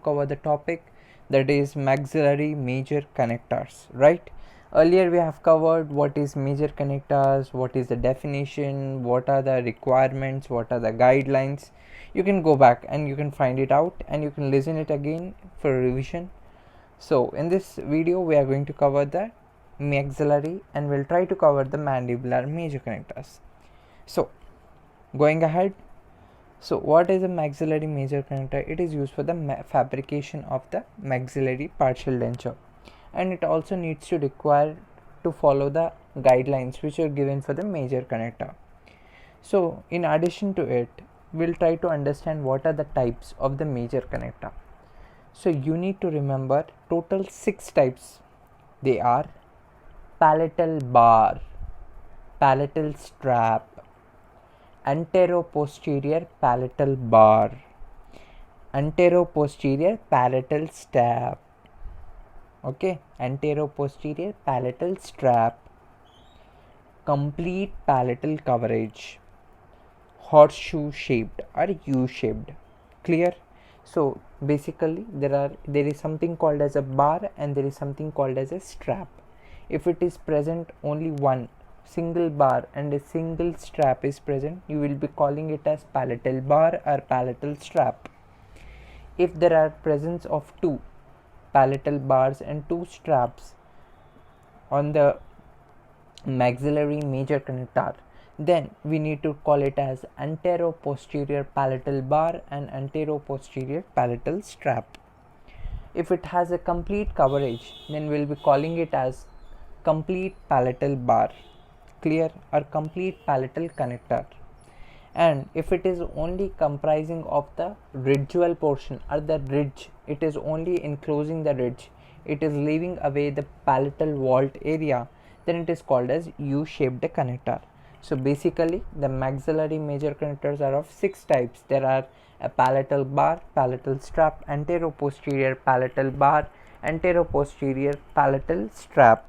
cover the topic that is maxillary major connectors, right? Earlier we have covered what is major connectors, what is the definition, what are the requirements, what are the guidelines. You can go back and you can find it out and you can listen it again for revision. So in this video we are going to cover the maxillary and we'll try to cover the mandibular major connectors. So going ahead, so what is a maxillary major connector? It is used for the fabrication of the maxillary partial denture, and it also needs to require to follow the guidelines which are given for the major connector. So in addition to it, we'll try to understand what are the types of the major connector. So you need to remember total 6 types. They are palatal bar, palatal strap, antero-posterior palatal bar, antero-posterior palatal strap, okay, antero-posterior palatal strap, complete palatal coverage, horseshoe shaped or U-shaped. Clear? So basically there is something called as a bar and there is something called as a strap. If it is present only one single bar and a single strap is present, you will be calling it as palatal bar or palatal strap. If there are presence of 2 palatal bars and 2 straps on the maxillary major connector, then we need to call it as antero-posterior palatal bar and antero-posterior palatal strap. If it has a complete coverage, then we'll be calling it as complete palatal bar. Clear? Or complete palatal connector. And if it is only comprising of the ridgeal portion or the ridge, it is only enclosing the ridge, it is leaving away the palatal vault area, then it is called as U-shaped connector. So basically the maxillary major connectors are of 6 types. There are a palatal bar, palatal strap, antero-posterior palatal bar, antero-posterior palatal strap,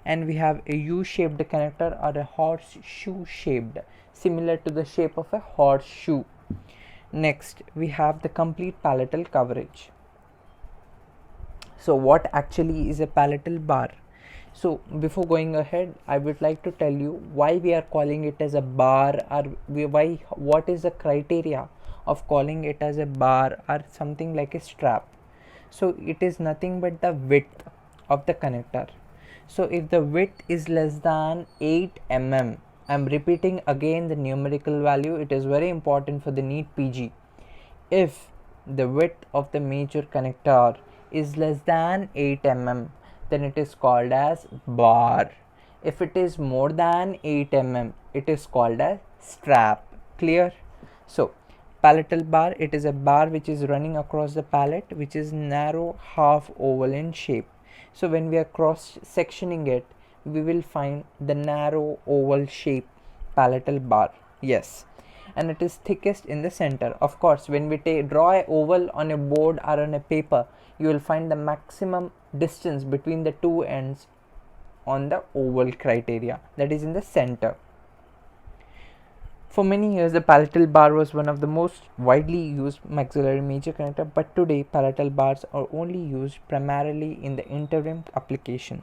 and we have a U-shaped connector or a horseshoe shaped, similar to the shape of a horseshoe. Next we have the complete palatal coverage. So what actually is a palatal bar? So before going ahead, I would like to tell you why we are calling it as a bar, or what is the criteria of calling it as a bar or something like a strap. So it is nothing but the width of the connector. So if the width is less than 8 mm, I'm repeating again the numerical value, it is very important for the NEET PG. If the width of the major connector is less than 8 mm, then it is called as bar. If it is more than 8 mm, it is called as strap. Clear? So palatal bar, it is a bar which is running across the palate, which is narrow half oval in shape. So when we are cross sectioning it, we will find the narrow oval shape palatal bar. Yes, and it is thickest in the center. Of course, when we draw a oval on a board or on a paper, you will find the maximum distance between the 2 ends on the oval criteria, that is in the center. For many years, the palatal bar was one of the most widely used maxillary major connector, but today palatal bars are only used primarily in the interim application.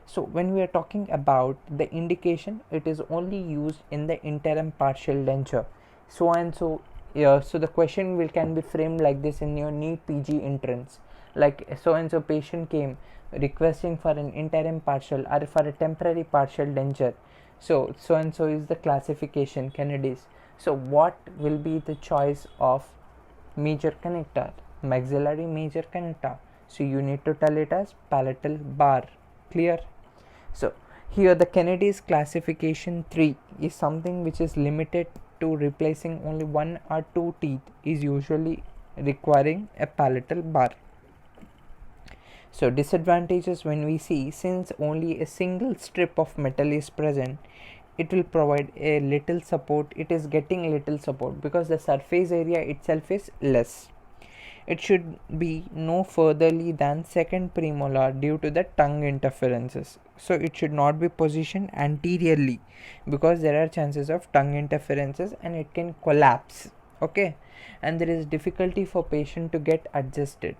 So when we are talking about the indication, it is only used in the interim partial denture. So and so, so the question can be framed like this in your NEET PG entrance, like so and so patient came requesting for an interim partial or for a temporary partial denture. So and so is the classification Kennedy's. So what will be the choice of major connector? Maxillary major connector. So you need to tell it as palatal bar. Clear? So here the Kennedy's classification 3 is something which is limited to replacing only 1 or 2 teeth, is usually requiring a palatal bar. So disadvantages when we see, since only a single strip of metal is present, it will provide a little support. It is getting little support because the surface area itself is less. It should be no furtherly than second premolar due to the tongue interferences. So it should not be positioned anteriorly because there are chances of tongue interferences and it can collapse. Okay. and there is difficulty for patient to get adjusted.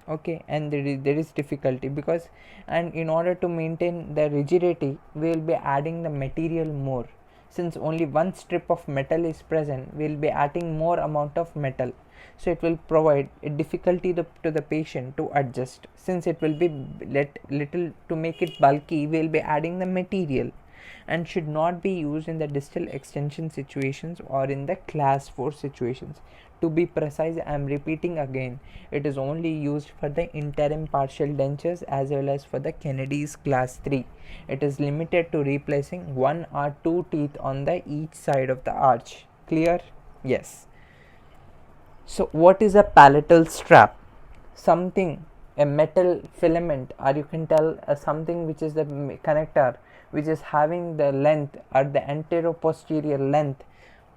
Okay, and there is difficulty because, and in order to maintain the rigidity, we will be adding the material more. Since only one strip of metal is present, we will be adding more amount of metal, so it will provide a difficulty to the patient to adjust. Since it will be little, to make it bulky, we will be adding the material, and should not be used in the distal extension situations or in the class 4 situations. To be precise, I am repeating again, it is only used for the interim partial dentures as well as for the Kennedy's class 3. It is limited to replacing 1 or 2 teeth on the each side of the arch. Clear? Yes. So what is a palatal strap? Something, a metal filament, or you can tell something which is the connector, which is having the length or the anterior-posterior length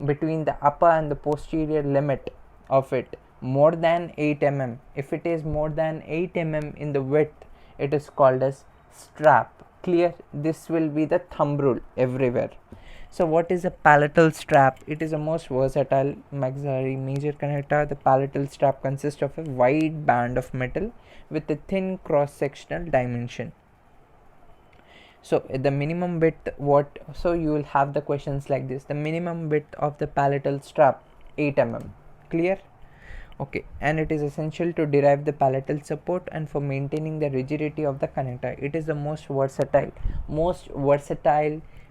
between the upper and the posterior limit of it more than 8 mm. If it is more than 8 mm in the width, it is called as strap. Clear? This will be the thumb rule everywhere. So what is a palatal strap? It is a most versatile maxillary major connector. The palatal strap consists of a wide band of metal with a thin cross-sectional dimension. So the minimum width, what, so you will have the questions like this. The minimum width of the palatal strap 8 mm. Clear? Okay, and it is essential to derive the palatal support and for maintaining the rigidity of the connector. It is the most versatile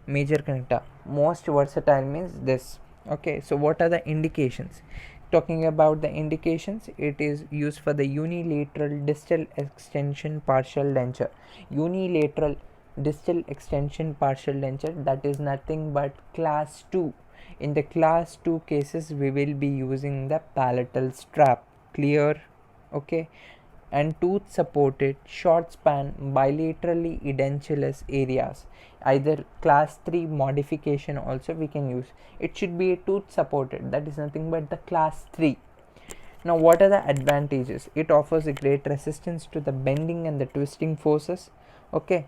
major connector. Most versatile means this. Okay, so what are the indications? Talking about the indications, it is used for the unilateral distal extension partial denture. Unilateral distal extension partial denture, that is nothing but class 2. In the class 2 cases, we will be using the palatal strap. Clear? Okay, and tooth supported short span bilaterally edentulous areas, either class 3 modification also we can use. It should be a tooth supported, that is nothing but the class 3. Now what are the advantages? It offers a great resistance to the bending and the twisting forces. Okay,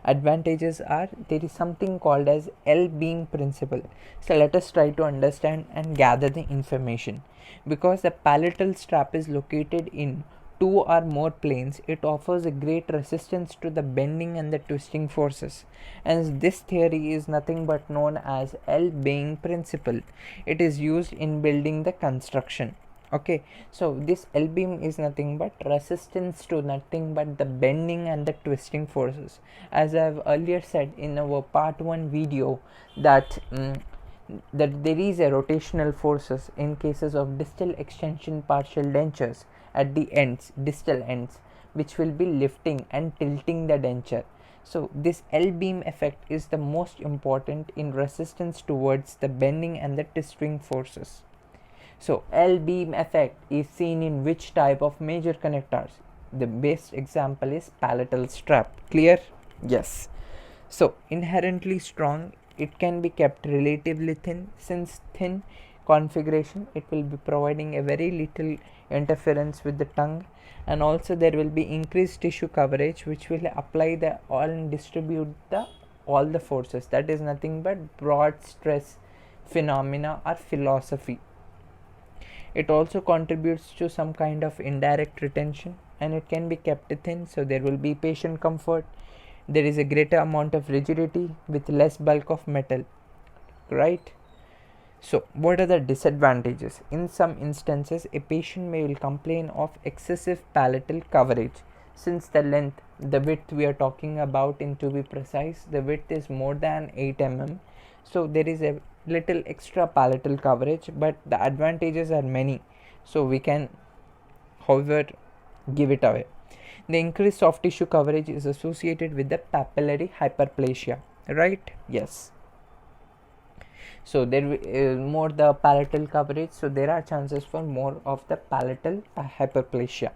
advantages are, there is something called as L-beam principle. So let us try to understand and gather the information. Because the palatal strap is located in 2 or more planes, it offers a great resistance to the bending and the twisting forces, and this theory is nothing but known as L-beam principle. It is used in building the construction. Okay, so this L-beam is nothing but resistance to nothing but the bending and the twisting forces. As I have earlier said in our part 1 video that that there is a rotational forces in cases of distal extension partial dentures at the ends, distal ends, which will be lifting and tilting the denture. So this L-beam effect is the most important in resistance towards the bending and the twisting forces. So L-beam effect is seen in which type of major connectors? The best example is palatal strap. Clear? Yes. So inherently strong, it can be kept relatively thin. Since thin configuration, it will be providing a very little interference with the tongue, and also there will be increased tissue coverage which will apply the all and distribute the all the forces. That is nothing but broad stress phenomena or philosophy. It also contributes to some kind of indirect retention, and it can be kept thin, so there will be patient comfort. There is a greater amount of rigidity with less bulk of metal, right? So what are the disadvantages? In some instances, a patient may will complain of excessive palatal coverage. Since the length, the width we are talking about, in to be precise, the width is more than 8 mm, so there is a little extra palatal coverage, but the advantages are many, so we can however give it away. The increased soft tissue coverage is associated with the papillary hyperplasia, right? Yes. So there is more the palatal coverage, so there are chances for more of the palatal hyperplasia.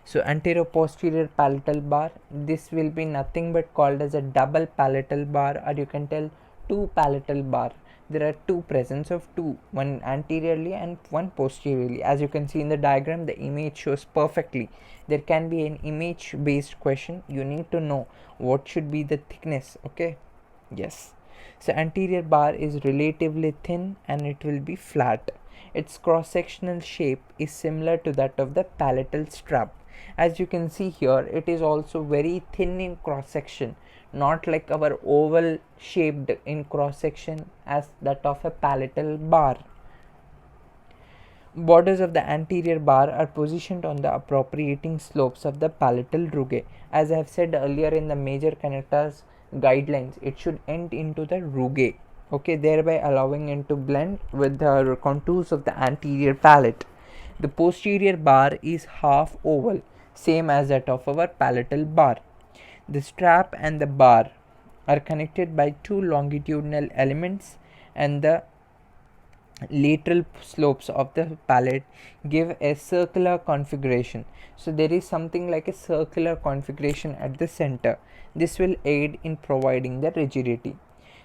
So anterior posterior palatal bar, this will be nothing but called as a double palatal bar, or you can tell two palatal bar. There are two presence of two, one anteriorly and one posteriorly. As you can see in the diagram, the image shows perfectly. There can be an image based question. You need to know what should be the thickness. Okay, yes. So anterior bar is relatively thin and it will be flat. Its cross-sectional shape is similar to that of the palatal strap. As you can see here, it is also very thin in cross-section, not like our oval shaped in cross-section as that of a palatal bar. Borders of the anterior bar are positioned on the appropriating slopes of the palatal rugae. As I have said earlier in the major connectors guidelines, it should end into the rugae, okay, thereby allowing it to blend with the contours of the anterior palate. The posterior bar is half oval, same as that of our palatal bar. The strap and the bar are connected by two longitudinal elements, and the lateral slopes of the palate give a circular configuration. So there is something like a circular configuration at the center. This will aid in providing the rigidity.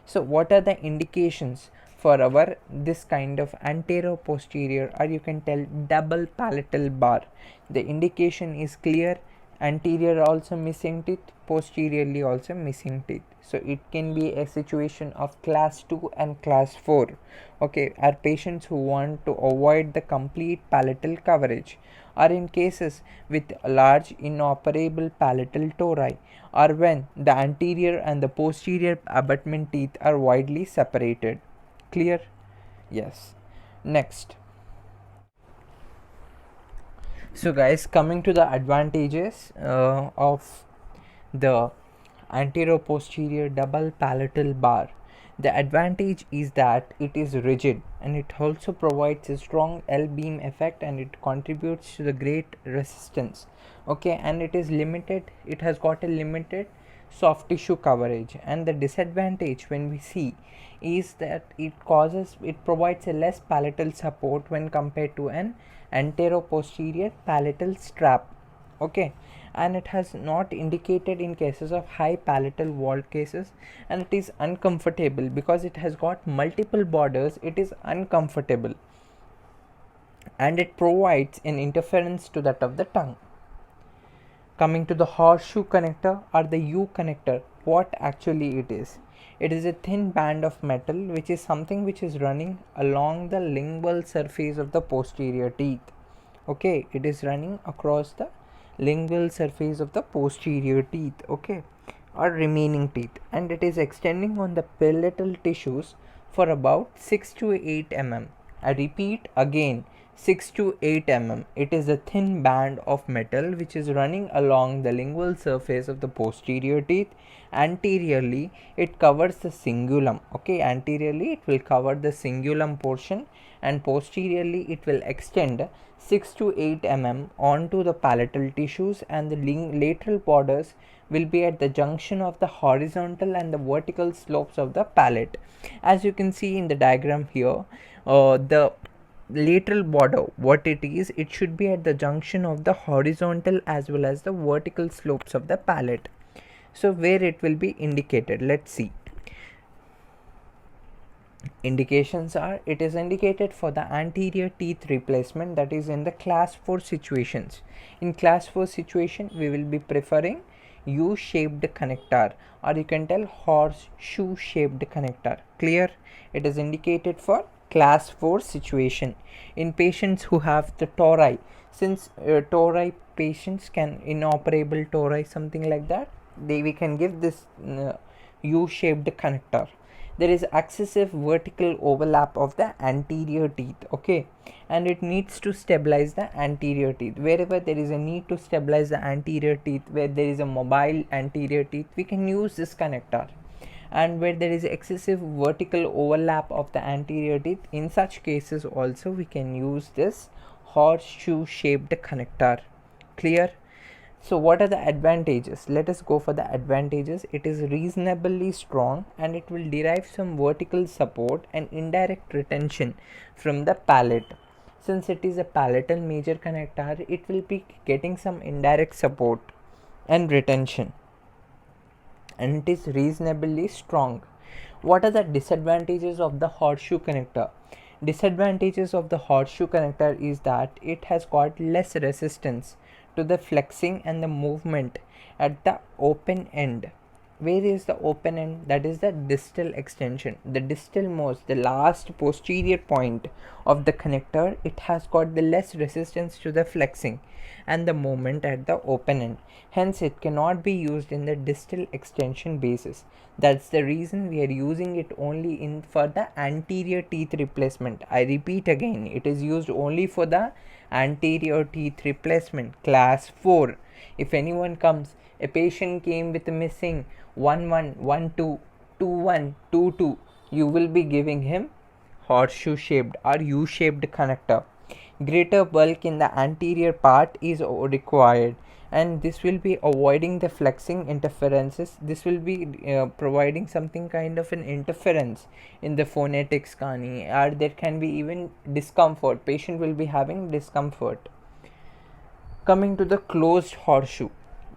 So what are the indications for our this kind of antero-posterior, or you can tell double palatal bar? The indication is clear: anterior also missing teeth, posteriorly also missing teeth. So it can be a situation of class 2 and class 4. Okay, are patients who want to avoid the complete palatal coverage, or in cases with large inoperable palatal tori, or when the anterior and the posterior abutment teeth are widely separated. Clear? Yes. Next. So guys, coming to the advantages of the antero-posterior double palatal bar. The advantage is that it is rigid, and it also provides a strong L-beam effect, and it contributes to the great resistance. Okay, and it is limited, it has got a limited soft tissue coverage. And the disadvantage when we see is that it provides a less palatal support when compared to an antero-posterior palatal strap. Okay, and it has not indicated in cases of high palatal wall cases, and it is uncomfortable because it has got multiple borders. It is uncomfortable, and it provides an interference to that of the tongue. Coming to the horseshoe connector or the U connector, what actually it is? It is a thin band of metal which is something which is running along the lingual surface of the posterior teeth. Okay, it is running across the lingual surface of the posterior teeth, okay, or remaining teeth, and it is extending on the palatal tissues for about 6 to 8 mm. I repeat again, 6 to 8 mm. It is a thin band of metal which is running along the lingual surface of the posterior teeth. Anteriorly it covers the cingulum. Okay, anteriorly it will cover the cingulum portion, and posteriorly it will extend 6 to 8 mm onto the palatal tissues, and the lateral borders will be at the junction of the horizontal and the vertical slopes of the palate. As you can see in the diagram here, the lateral border, what it is, it should be at the junction of the horizontal as well as the vertical slopes of the palate. So where it will be indicated, let's see. Indications are, it is indicated for the anterior teeth replacement, that is in the class 4 situations. In class 4 situation, we will be preferring U-shaped connector, or you can tell horseshoe shaped connector. Clear? It is indicated for class 4 situation. In patients who have the tori, since tori patients can inoperable tori, something like that, we can give this U-shaped connector. There is excessive vertical overlap of the anterior teeth, okay, and it needs to stabilize the anterior teeth. Wherever there is a need to stabilize the anterior teeth, where there is a mobile anterior teeth, we can use this connector. And where there is excessive vertical overlap of the anterior teeth, in such cases also we can use this horseshoe shaped connector. Clear? So what are the advantages? Let us go for the advantages. It is reasonably strong, and it will derive some vertical support and indirect retention from the palate. Since it is a palatal major connector, it will be getting some indirect support and retention, and it is reasonably strong. What are the disadvantages of the horseshoe connector? Disadvantages of the horseshoe connector is that it has got less resistance to the flexing and the movement at the open end. where is the open end? That is the distal extension, the distal most, the last posterior point of the connector. It has got the less resistance to the flexing and the movement at the open end, hence it cannot be used in the distal extension basis. That's the reason we are using it only in for the anterior teeth replacement. I repeat again, it is used only for the anterior teeth replacement, class 4. If anyone comes, a patient came with missing 1 1 1 2 2 1 2 2, you will be giving him horseshoe shaped or U shaped connector. Greater bulk in the anterior part is required, and this will be avoiding the flexing interferences. This will be providing something kind of an interference in the phonetics kani, or there can be even discomfort. Patient will be having discomfort. Coming to the closed horseshoe,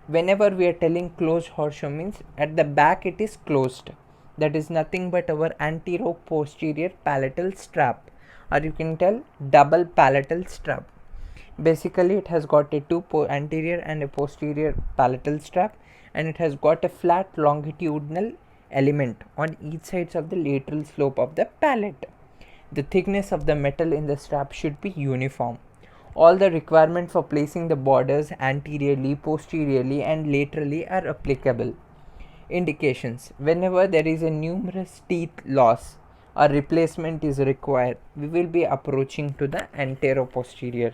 whenever we are telling closed horseshoe means at the back it is closed. That is nothing but our antero-posterior palatal strap, or you can tell double palatal strap. Basically it has got a anterior and a posterior palatal strap, and it has got a flat longitudinal element on each sides of the lateral slope of the palate. The thickness of the metal in the strap should be uniform. All the requirements for placing the borders anteriorly, posteriorly and laterally are applicable. Indications: whenever there is a numerous teeth loss or replacement is required, we will be approaching to the antero-posterior,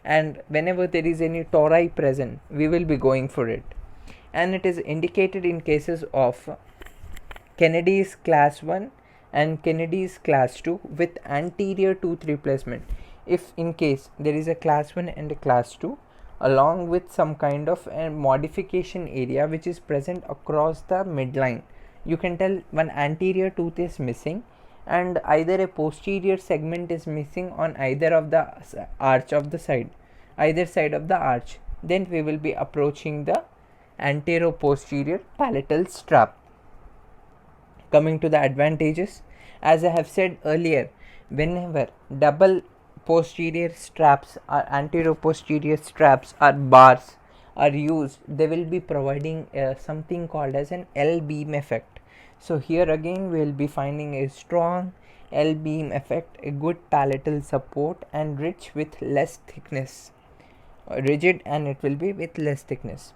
and whenever there is any tori present, we will be going for it. And it is indicated in cases of Kennedy's class 1 and Kennedy's class 2 with anterior tooth replacement. If in case there is a class 1 and a class 2 along with some kind of a modification area which is present across the midline, you can tell one anterior tooth is missing and either a posterior segment is missing on either of the arch of the side, either side of the arch, then we will be approaching the antero-posterior palatal strap. Coming to the advantages, as I have said earlier, whenever double posterior straps or antero-posterior straps or bars are used, they will be providing something called as an L-beam effect. So here again we will be finding a strong L-beam effect, a good palatal support and rich with less thickness, rigid, and it will be with less thickness.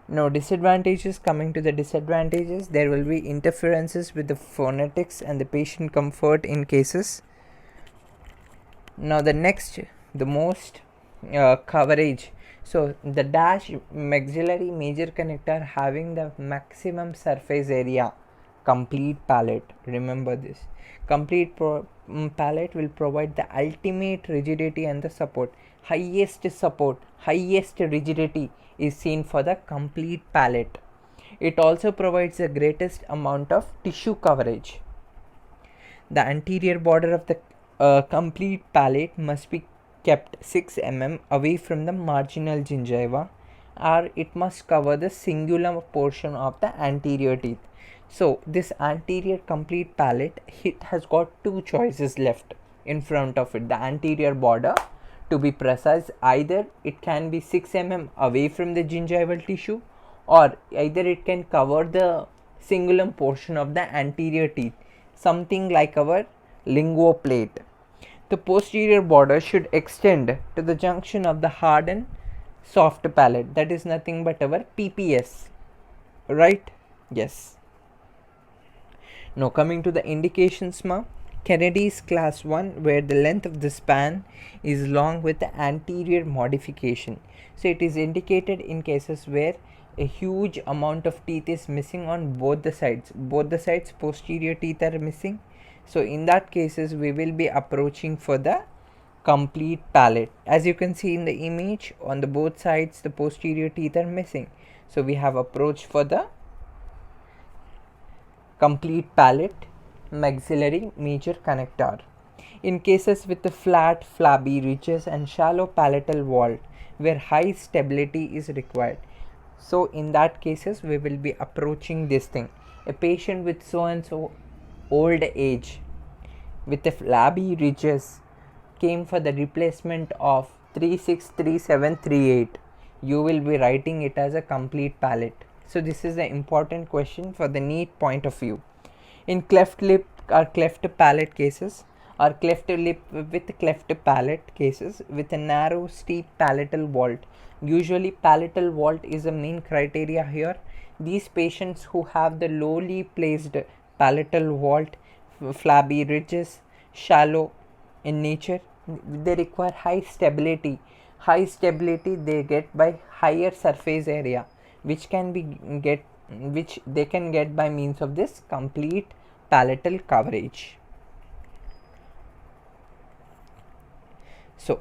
Now disadvantages, coming to the disadvantages, there will be interferences with the phonetics and the patient comfort in cases. Now the next, the most coverage. So the dash maxillary major connector having the maximum surface area, complete palate, remember this, complete palate will provide the ultimate rigidity and the support. Highest support, highest rigidity is seen for the complete palate. It also provides the greatest amount of tissue coverage. The anterior border of the complete palate must be kept 6 mm away from the marginal gingiva, or it must cover the cingulum portion of the anterior teeth. So this anterior complete palate, it has got two choices left in front of it. The anterior border, to be precise, either it can be 6 mm away from the gingival tissue, or either it can cover the cingulum portion of the anterior teeth, something like our linguoplate. The posterior border should extend to the junction of the hard and soft palate, that is nothing but our PPS, right? Yes. Now coming to the indications, Kennedy's class 1, where the length of the span is long with the anterior modification. So it is indicated in cases where a huge amount of teeth is missing on both the sides. Both the sides posterior teeth are missing. So in that cases we will be approaching for the complete palate. As you can see in the image, on the both sides the posterior teeth are missing. So we have approached for the complete palate maxillary major connector. In cases with the flat flabby ridges and shallow palatal vault where high stability is required, so in that cases we will be approaching this thing. A patient with so and so old age with the flabby ridges came for the replacement of 363738, you will be writing it as a complete palate. So this is the important question for the NEET point of view. In cleft lip or cleft palate cases, or cleft lip with cleft palate cases with a narrow steep palatal vault, usually palatal vault is the main criteria here. These patients who have the lowly placed palatal vault, flabby ridges, shallow in nature, they require high stability. High stability they get by higher surface area, which can be get which they can get by means of this complete palatal coverage. So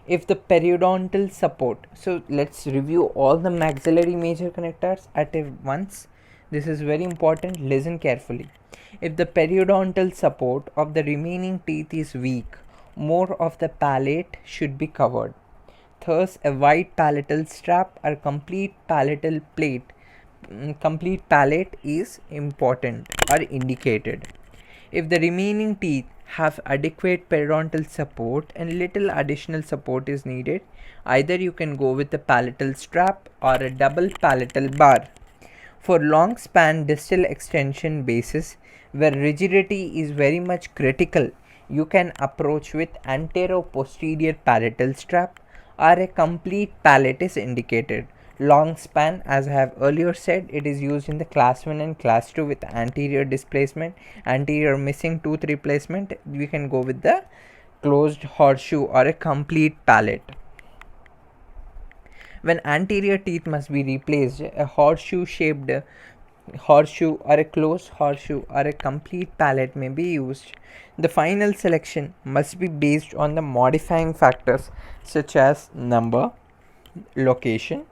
if the periodontal support, so let's review all the maxillary major connectors at once. This is very important, listen carefully. If the periodontal support of the remaining teeth is weak, more of the palate should be covered. Thus a wide palatal strap or complete palatal plate, complete palate is important or indicated. If the remaining teeth have adequate periodontal support and little additional support is needed, either you can go with a palatal strap or a double palatal bar. For long span distal extension basis where rigidity is very much critical, you can approach with antero-posterior palatal strap or a complete palate is indicated. Long span, as I have earlier said, it is used in the class 1 and class 2 with anterior displacement, anterior missing tooth replacement. We can go with the closed horseshoe or a complete palate. When anterior teeth must be replaced, a horseshoe shaped horseshoe or a closed horseshoe or a complete palate may be used. The final selection must be based on the modifying factors such as number, location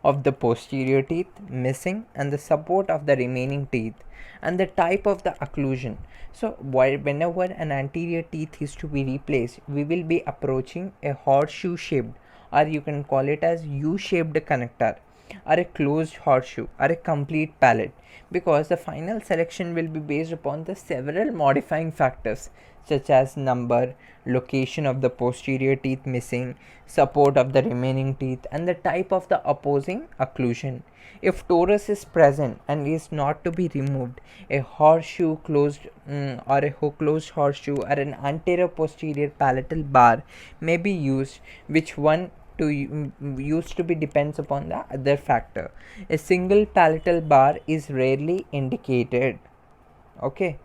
of the posterior teeth missing and the support of the remaining teeth and the type of the occlusion. So whenever an anterior teeth is to be replaced, we will be approaching a horseshoe shaped, or you can call it as U-shaped connector, or a closed horseshoe or a complete palate, because the final selection will be based upon the several modifying factors such as number, location of the posterior teeth missing, support of the remaining teeth and the type of the opposing occlusion. If torus is present and is not to be removed, a horseshoe closed or a closed horseshoe or an anterior posterior palatal bar may be used, which one to use to be depends upon the other factor. A single palatal bar is rarely indicated. Okay,